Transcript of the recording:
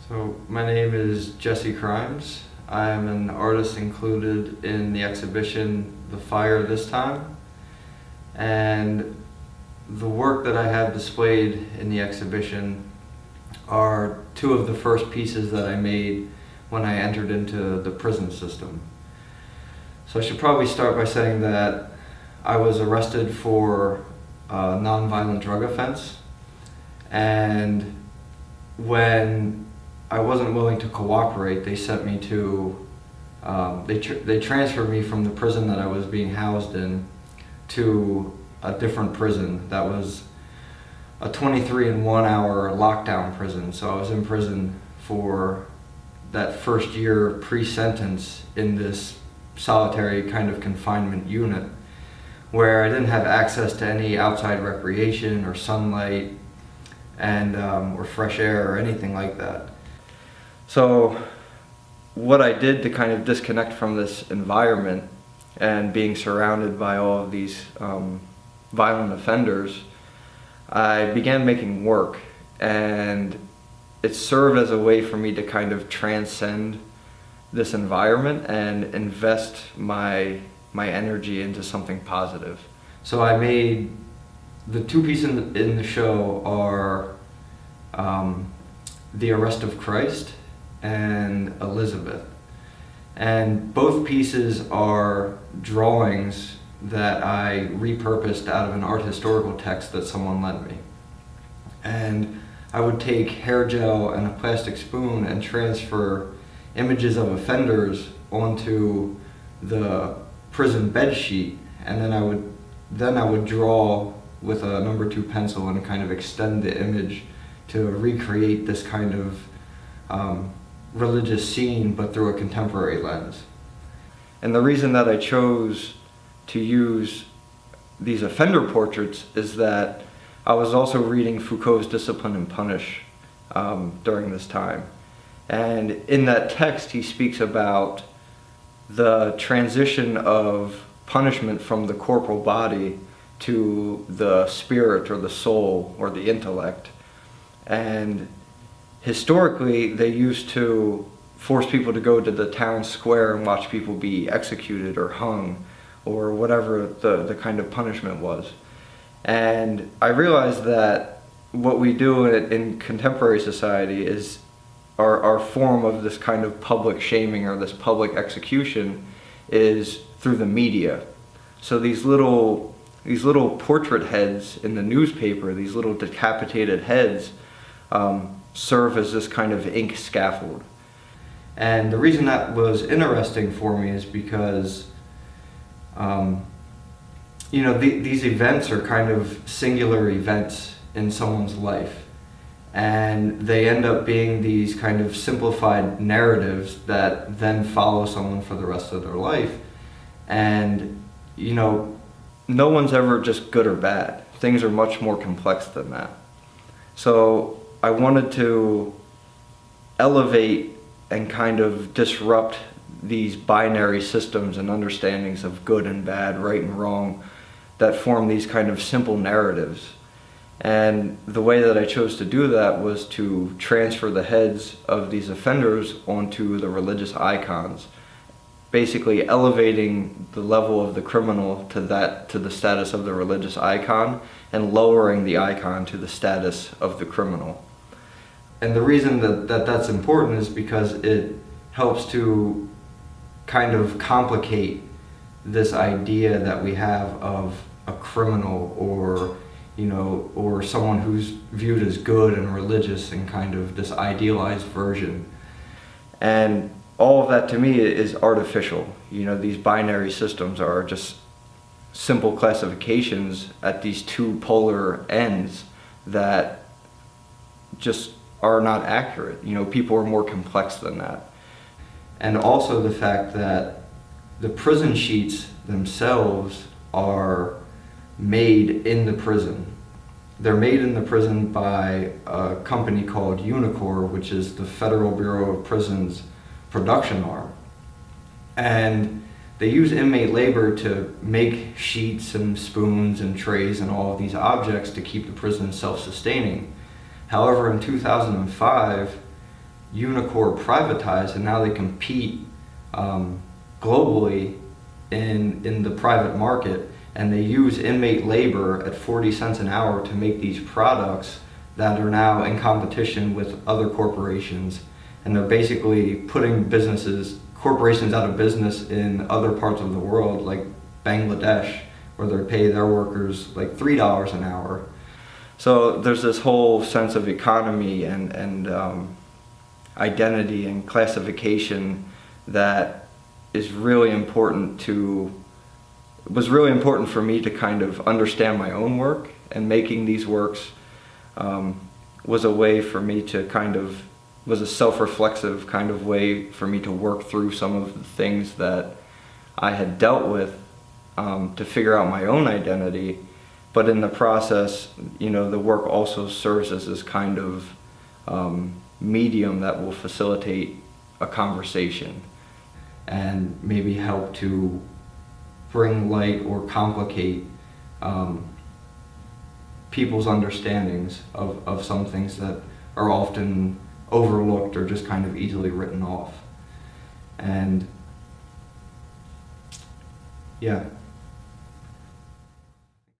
So my name is Jesse Krimes. I am an artist included in the exhibition The Fire This Time, and the work that I have displayed in the exhibition are two of the first pieces that I made when I entered into the prison system. So I should probably start by saying that I was arrested for a non-violent drug offense, and when I wasn't willing to cooperate, they sent me to, they transferred me from the prison that I was being housed in to a different prison that was a 23 and 1 hour lockdown prison. So I was in prison for that first year pre-sentence in this solitary kind of confinement unit where I didn't have access to any outside recreation or sunlight and or fresh air or anything like that. So what I did to kind of disconnect from this environment and being surrounded by all of these violent offenders, I began making work, and it served as a way for me to kind of transcend this environment and invest my energy into something positive. So I made, the two pieces in the show are The Arrest of Christ and Elizabeth. And both pieces are drawings that I repurposed out of an art historical text that someone lent me. And I would take hair gel and a plastic spoon and transfer images of offenders onto the prison bed sheet, and then I would draw with a number 2 pencil and kind of extend the image to recreate this kind of religious scene, but through a contemporary lens. And the reason that I chose to use these offender portraits is that I was also reading Foucault's Discipline and Punish during this time. And in that text, he speaks about the transition of punishment from the corporal body to the spirit or the soul or the intellect. And historically, they used to force people to go to the town square and watch people be executed or hung or whatever the kind of punishment was. And I realized that what we do in contemporary society is our form of this kind of public shaming or this public execution is through the media. So these little portrait heads in the newspaper, these little decapitated heads, serve as this kind of ink scaffold. And the reason that was interesting for me is because these events are kind of singular events in someone's life, and they end up being these kind of simplified narratives that then follow someone for the rest of their life. And no one's ever just good or bad. Things are much more complex than that. So I wanted to elevate and kind of disrupt these binary systems and understandings of good and bad, right and wrong, that form these kind of simple narratives. And the way that I chose to do that was to transfer the heads of these offenders onto the religious icons, basically elevating the level of the criminal to the status of the religious icon and lowering the icon to the status of the criminal. And the reason that that's important is because it helps to kind of complicate this idea that we have of a criminal or someone who's viewed as good and religious in kind of this idealized version. And all of that to me is artificial. These binary systems are just simple classifications at these two polar ends that just are not accurate. People are more complex than that. And also the fact that the prison sheets themselves are made in the prison. They're made in the prison by a company called Unicor, which is the Federal Bureau of Prisons production arm. And they use inmate labor to make sheets and spoons and trays and all of these objects to keep the prison self-sustaining. However, in 2005, Unicorn privatized, and now they compete globally in the private market, and they use inmate labor at 40 cents an hour to make these products that are now in competition with other corporations, and they're basically putting corporations out of business in other parts of the world, like Bangladesh, where they pay their workers like $3 an hour. So there's this whole sense of economy and identity and classification that is really important was really important for me to kind of understand my own work, and making these works was a way for me to was a self-reflexive kind of way for me to work through some of the things that I had dealt with to figure out my own identity. But in the process, the work also serves as this kind of medium that will facilitate a conversation and maybe help to bring light or complicate people's understandings of some things that are often overlooked or just kind of easily written off. And yeah.